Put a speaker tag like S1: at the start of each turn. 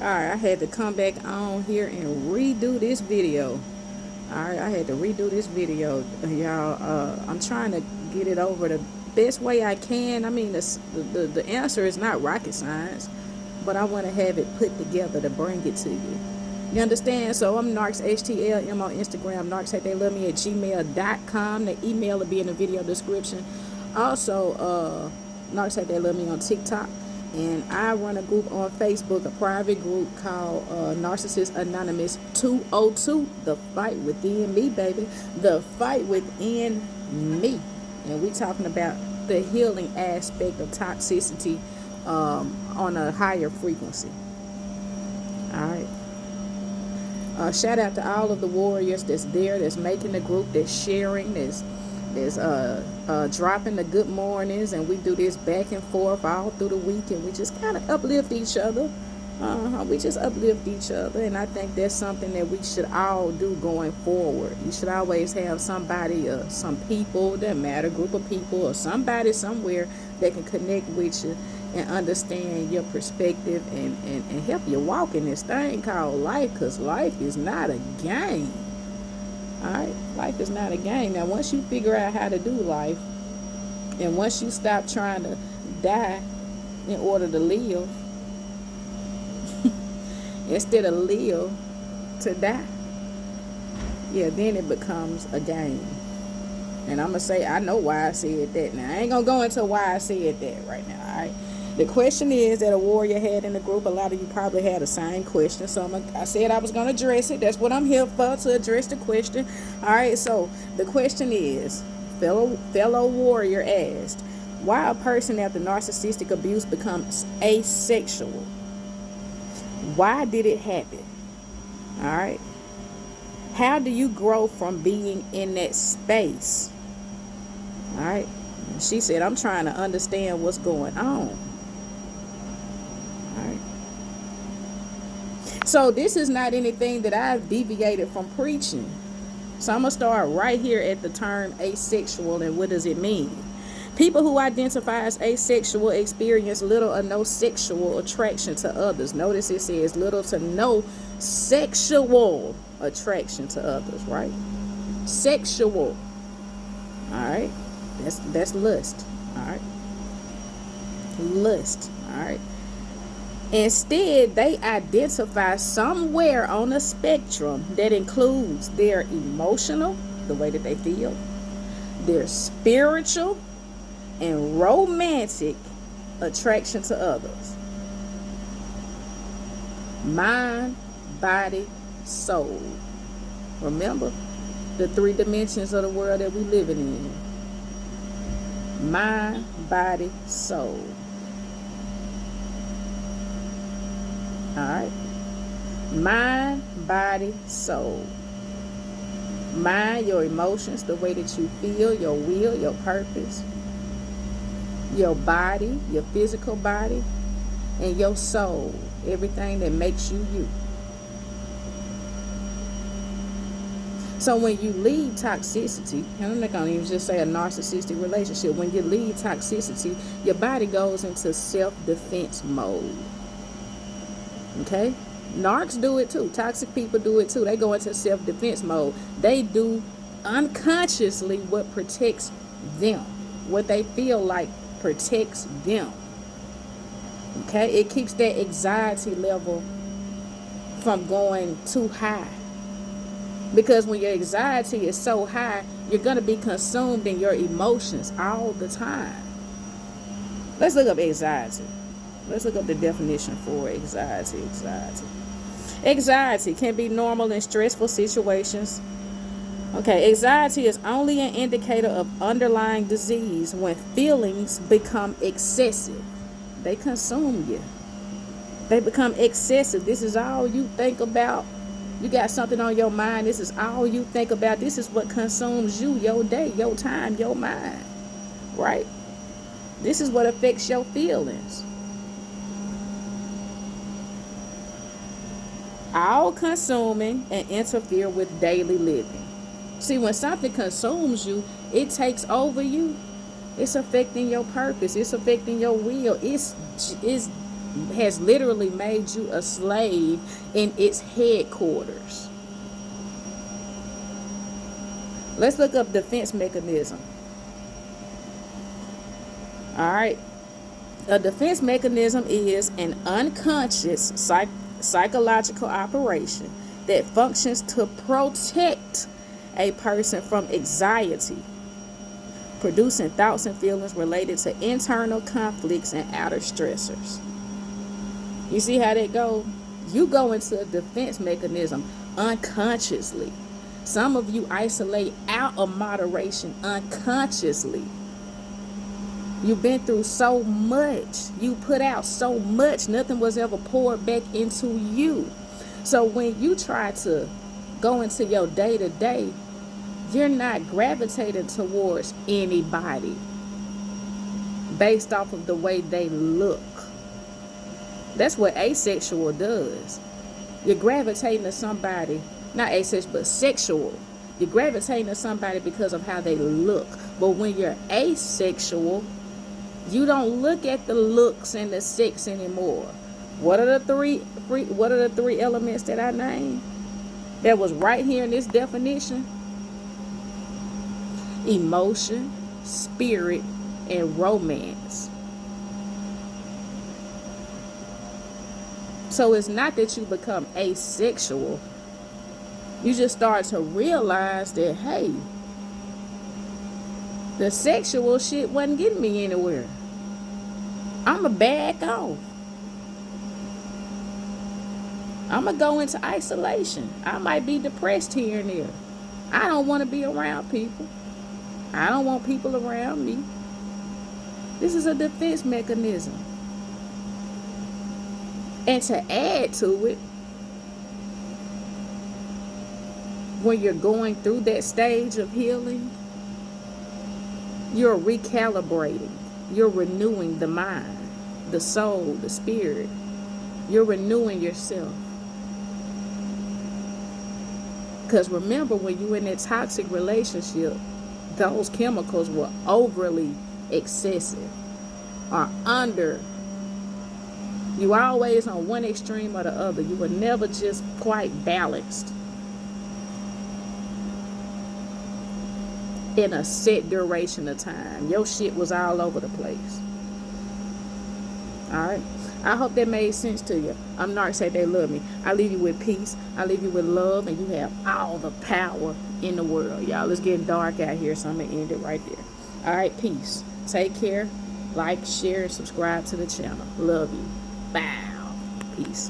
S1: Alright, I had to come back on here and redo this video. Alright, I had to redo this video, y'all. I'm trying to get it over the best way I can. I mean, the answer is not rocket science, but I want to have it put together to bring it to you. You understand? So I'm NarcsHateTLM on Instagram, NarcsHateTheyLoveMe at gmail.com. The email will be in the video description. Also, NarcsHateTheyLoveMe on TikTok. And I run a group on Facebook, a private group called Narcissist Anonymous 202. The fight within me, baby. The fight within me. And we talking about the healing aspect of toxicity on a higher frequency. Alright. Shout out to all of the warriors that's there, that's making the group, that's sharing, that's dropping the good mornings, and we do this back and forth all through the week, and we just kind of uplift each other. We just uplift each other, and I think that's something that we should all do going forward. You should always have somebody, some people that matter, group of people, or somebody somewhere that can connect with you and understand your perspective and help you walk in this thing called life, because life is not a game. Alright, life is not a game. Now, once you figure out how to do life, and once you stop trying to die in order to live, instead of live to die, yeah, then it becomes a game. And I'm going to say, I know why I said that. Now, I ain't going to go into why I said that right now, alright? The question is that a warrior had in the group. A lot of you probably had the same question, so I said I was going to address it. That's what I'm here for, to address the question. All right, so the question is, fellow warrior asked, why a person after narcissistic abuse becomes asexual? Why did it happen? All right. How do you grow from being in that space? All right. She said, I'm trying to understand what's going on. So this is not anything that I've deviated from preaching. So I'm going to start right here at the term asexual, and what does it mean? People who identify as asexual experience little or no sexual attraction to others. Notice it says little to no sexual attraction to others, right? Sexual. All right. That's lust. All right. Lust. All right. Instead, they identify somewhere on a spectrum that includes their emotional, the way that they feel, their spiritual and romantic attraction to others. Mind, body, soul. Remember the three dimensions of the world that we're living in. Mind, body, soul. Alright. Mind, body, soul. Mind, your emotions, the way that you feel, your will, your purpose. Your body, your physical body. And your soul, everything that makes you you. So when you leave toxicity, and I'm not going to even just say a narcissistic relationship, when you leave toxicity, your body goes into self-defense mode. Okay? Narcs do it too. Toxic people do it too. They go into self-defense mode. They do unconsciously what protects them. What they feel like protects them. Okay? It keeps that anxiety level from going too high. Because when your anxiety is so high, you're going to be consumed in your emotions all the time. Let's look up anxiety. Let's look up the definition for anxiety. Anxiety can be normal in stressful situations. Okay, anxiety is only an indicator of underlying disease when feelings become excessive. They consume you. They become excessive. This is all you think about. You got something on your mind. This is all you think about. This is what consumes you, your day, your time, your mind. Right? This is what affects your feelings. All consuming and interfere with daily living. See, when something consumes you, it takes over you. It's affecting your purpose. It's affecting your will. It's has literally made you a slave in its headquarters. Let's look up defense mechanism. All right. A defense mechanism is an unconscious psychological operation that functions to protect a person from anxiety, producing thoughts and feelings related to internal conflicts and outer stressors. You see how that goes? You go into a defense mechanism unconsciously. Some of you isolate out of moderation unconsciously. You've been through so much. You put out so much. Nothing was ever poured back into you. So when you try to go into your day-to-day, you're not gravitating towards anybody based off of the way they look. That's what asexual does. You're gravitating to somebody, not asexual, but sexual. You're gravitating to somebody because of how they look. But when you're asexual, you don't look at the looks and the sex anymore. What are the three elements that I named? That was right here in this definition. Emotion, spirit, and romance. So it's not that you become asexual. You just start to realize that, hey, the sexual shit wasn't getting me anywhere. I'ma back off. I'ma go into isolation. I might be depressed here and there. I don't want to be around people. I don't want people around me. This is a defense mechanism. And to add to it, when you're going through that stage of healing, you're recalibrating. You're renewing the mind, the soul, the spirit. You're renewing yourself. Because remember, when you're in that toxic relationship, those chemicals were overly excessive or under. You were always on one extreme or the other. You were never just quite balanced in a set duration of time. Your shit was all over the place. Alright? I hope that made sense to you. I'm Narcs Hate They Love Me. I leave you with peace. I leave you with love. And you have all the power in the world. Y'all, it's getting dark out here, so I'm going to end it right there. Alright, peace. Take care. Like, share, and subscribe to the channel. Love you. Bow. Peace.